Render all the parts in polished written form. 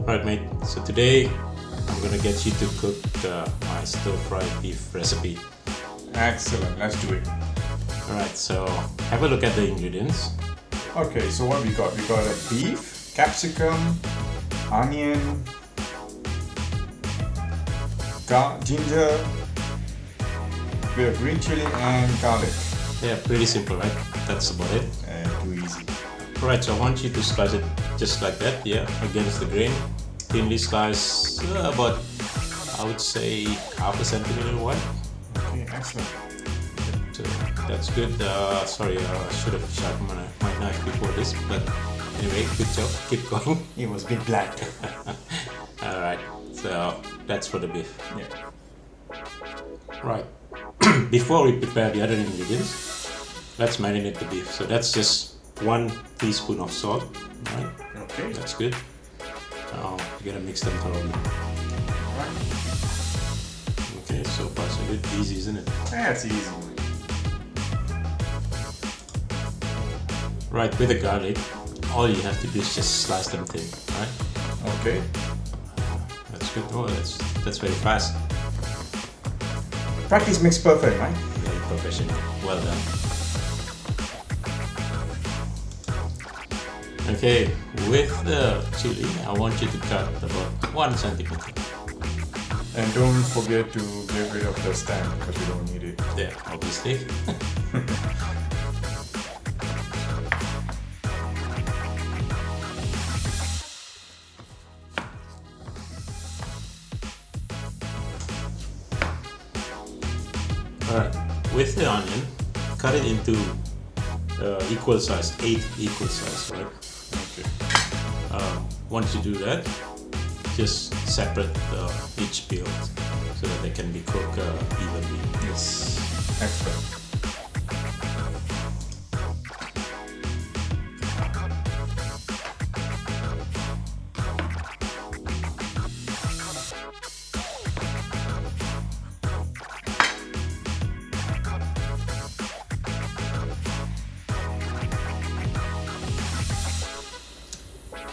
Alright mate, so today I'm gonna get you to cook my stir-fried beef recipe. Excellent, let's do it. Alright, so have a look at the ingredients. Okay, so what we got? We got a beef, capsicum, onion, ginger, we have green chili and garlic. Yeah, pretty simple, right? That's about it. And too easy. Alright, so I want you to slice it just like that, yeah, against the grain. Thinly slice, about, I would say, half a centimeter wide. Okay, excellent. So that's good. Sorry, I should have sharpened my knife before this, but anyway, good job. Keep going. It was a bit black. Alright, so that's for the beef. Yeah. Right. Before we prepare the other ingredients, let's marinate the beef. So that's just 1 teaspoon of salt. Right? Okay. That's good. Now you gotta mix them thoroughly. Right. Okay, so far so good. Easy, isn't it? That's easy. Right, with the garlic, all you have to do is just slice them thin. Right? Okay. That's good. Oh, that's very fast. Practice makes perfect, right? Very professional. Well done. Okay, with the chili, I want you to cut about 1 centimeter. And don't forget to get rid of the stem because we don't need it. There, obviously. Alright, with the onion, cut it into equal size, 8 equal size, right? Okay. Once you do that, just separate each peel so that they can be cooked evenly. Yes. Excellent.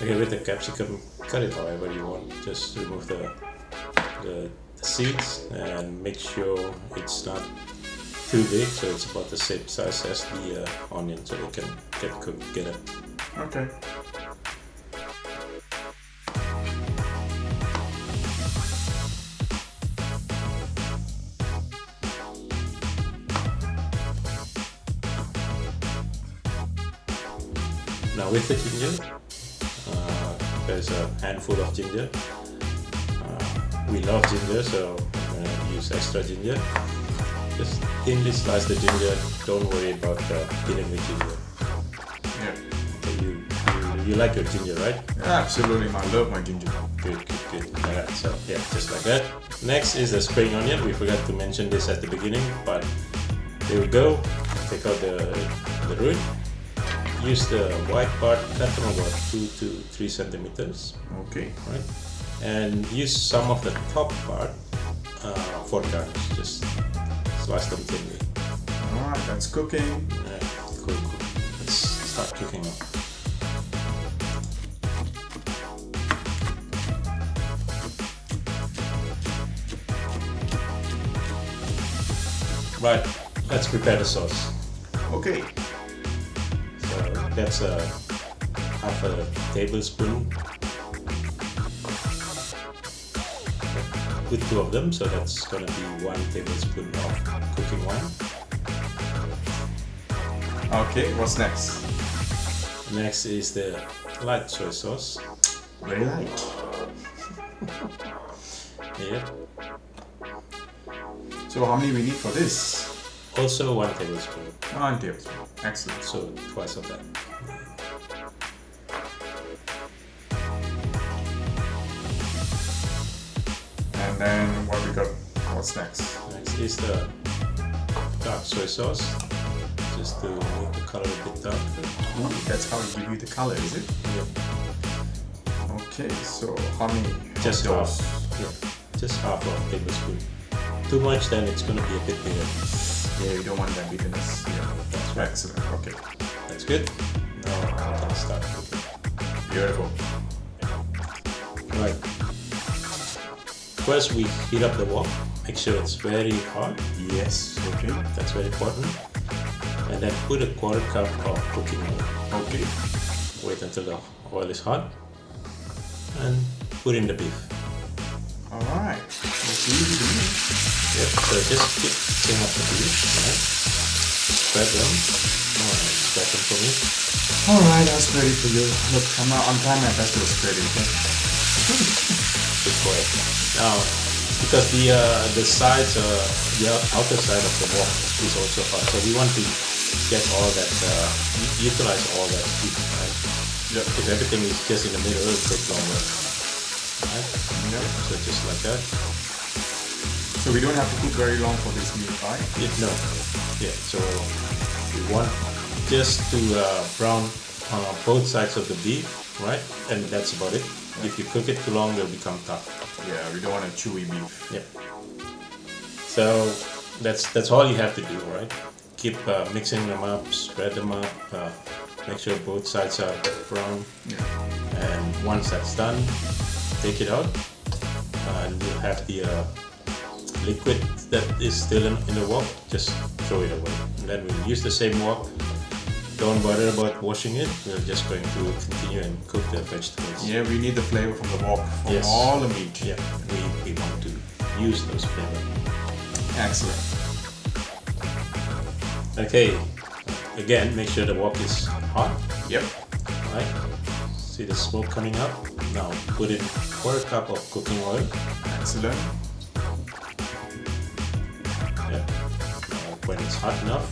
Okay, with the capsicum, cut it however you want. Just remove the seeds and make sure it's not too big, so it's about the same size as the onion, so they can get cooked together. Okay. Now with the ginger, there's a handful of ginger. We love ginger, so I'm gonna use extra ginger. Just thinly slice the ginger. Don't worry about dealing with ginger. Yeah. Okay, you like your ginger, right? Absolutely, I love my ginger. Good. Alright, so yeah, just like that. Next is the spring onion. We forgot to mention this at the beginning, but there we go. Take out the root. Use the white part, cut them about 2 to 3 centimeters. Okay. Right? And use some of the top part for garnish. Just slice them thinly. Alright, that's cooking. Cool. Let's start cooking now. Right, let's prepare the sauce. Okay. So that's half a tablespoon. With 2 of them, so that's gonna be 1 tablespoon of cooking wine. Okay, what's next? Next is the light soy sauce. Very light. Yeah. So how many we need for this? Also 1 tablespoon. 1 tablespoon. Excellent. So twice of that. And then what we got? What's next? Next is the dark soy sauce. Just to make the color a bit darker. Ooh, that's how it give you the color, is it? Yeah. Okay, so how many? Just of half. those? Yeah. Just half of a tablespoon. Too much, then it's gonna be a bit bigger. Yeah, you don't want that bitterness. Yeah, that's right. Excellent. Okay. That's good. Now I can start cooking. Beautiful. Right. First we heat up the wok. Make sure it's very hot. Yes. Okay. That's very important. And then put a 1/4 cup of cooking oil. Okay. Wait until the oil is hot. And put in the beef. Alright. That's easy to do. Yep. So just keep mixing up the beef. Right? Spread them. Alright, spread them for me. Alright, I'll spread it for you. Look, I'm trying my best to spread it. Okay? Good boy. Now, because the sides, the outer side of the wok is also hot, so we want to get all that, utilize all that heat, right? Yep. If everything is just in the middle, it'll take longer, right? Yep. So just like that. So we don't have to cook very long for this meat, right? No. Yeah. So we want just to brown both sides of the beef, right? And that's about it. If you cook it too long, they'll become tough. Yeah, we don't want a chewy beef. Yep. So that's all you have to do, right? Keep mixing them up, spread them up, make sure both sides are brown. Yeah. And once that's done, take it out, and you have the liquid that is still in the wok. Just throw it away. And then we'll use the same wok. Don't bother about washing it. We're just going to continue and cook the vegetables. Yeah, we need the flavor from the wok from Yes. all the meat. Yeah, we want to use those flavors. Excellent. Okay, again, make sure the wok is hot. Yep. Right? See the smoke coming up? Now put in 1/4 cup of cooking oil. Excellent. Yeah. When it's hot enough,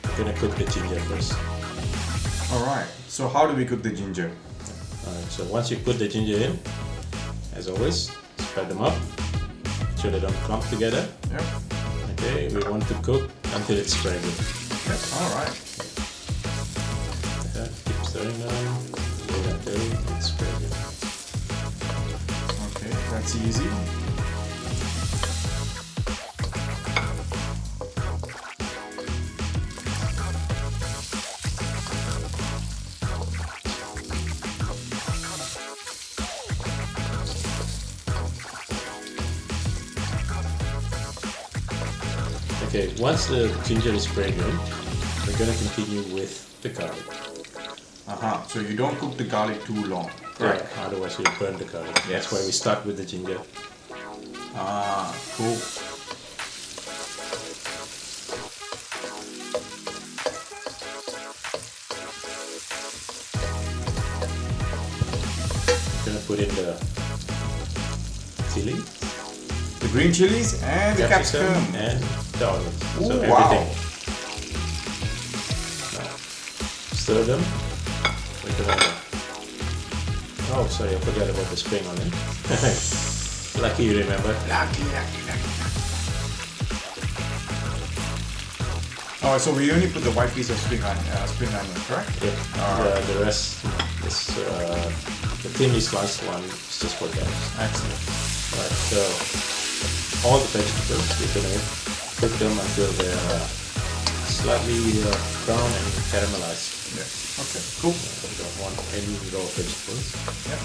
we're gonna cook the ginger first. Alright. So how do we cook the ginger? Alright, so once you put the ginger in, as always, spread them up. Make sure they don't clump together. Yep. Okay, we want to cook until it's very good. Yep. Alright. Keep stirring them. Wait until it's very good. Okay, that's easy. Okay, once the ginger is fragrant, we're gonna continue with the garlic. So you don't cook the garlic too long. Right. Yeah, otherwise you'll burn the garlic. Yes. That's why we start with the ginger. Cool. Gonna put in the chili, The green chilies and the capsicum. and the onions. Ooh, So wow. everything. Now, stir them. Wait a minute. Oh, sorry, I forgot about the spring onion. Lucky you remember. Lucky. Oh, so we only put the white piece of spring onion, correct? Yeah. The rest is the thinly sliced one is just for them. Excellent. Right. So all the vegetables we're gonna cook them until they're slightly brown and caramelized. Yeah. Okay. Cool. We don't want any raw vegetables. Yep.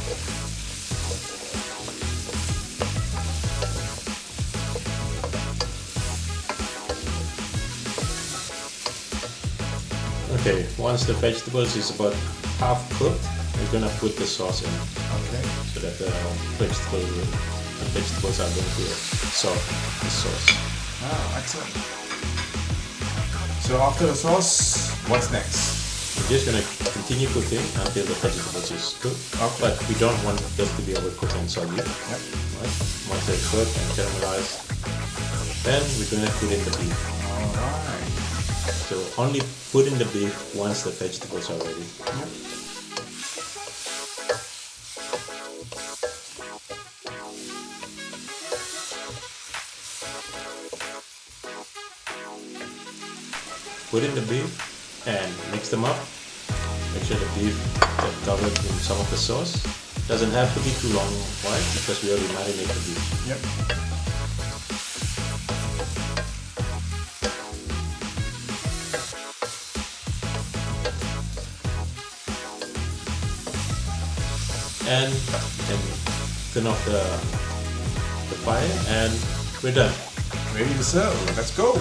Okay, once the vegetables is about half cooked, we're gonna put the sauce in Okay. so that the vegetables are going to absorb the sauce. Excellent. So after the sauce, what's next? We're just gonna continue cooking until the vegetables is cooked, Okay. but we don't want them to be overcooked and soggy. Yep. Right? Once they're cooked and caramelized, then we're gonna put in the beef. Alright. So only put in the beef once the vegetables are ready. Yep. Put in the beef and mix them up. Make sure the beef is covered in some of the sauce. Doesn't have to be too long, right? Because we already marinate the beef. Yep. And then turn off the fire, and we're done. Ready to serve. Let's go.